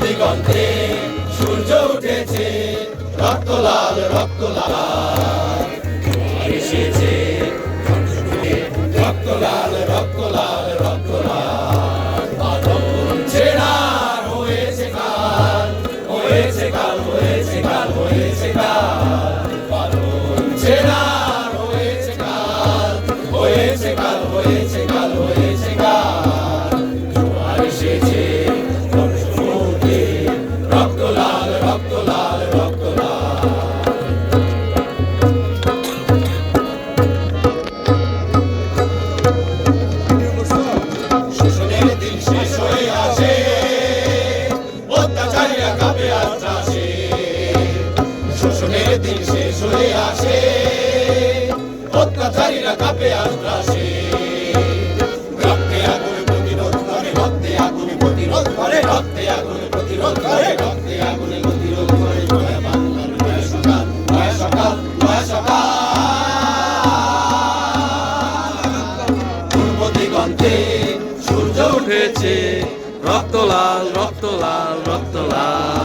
দিগন্তে সূর্য উঠেছে, রক্ত লাল রক্ত লাল এসেছে, রক্ত লাল রক্ত লাল রক্ত লাল ছেড়া হয়েছে কাল, হয়েছে কাল, হয়েছে কাল, হয়েছে কাল ছেড়া হয়েছে কাল, হয়েছে কাল, হয়েছে কাল, হয়েছে কাল জোয়ার এসেছে রক্ত লাল রক্ত লাল রক্ত লাল। শোষণের দিন শেষ হয়ে আসে, অত্যাচারীরা কাঁপে আত্রাসে। শোষণের দিন শেষ হয়ে আসে, অত্যাচারীরা কাঁপে আত্রাসে। রক্তে আগুন প্রতিরোধ করে, রক্তে আগুন প্রতিরোধ করে, রক্তে আগুন প্রতিরোধ করে, রক্তে আগুন প্রতিরোধ করে। নয়া বাংলার নয়া সকাল, নয়া সকাল, নয়া সকাল। পূর্ব দিগন্তে সূর্য উঠেছে, রক্ত লাল রক্ত লাল রক্ত লাল।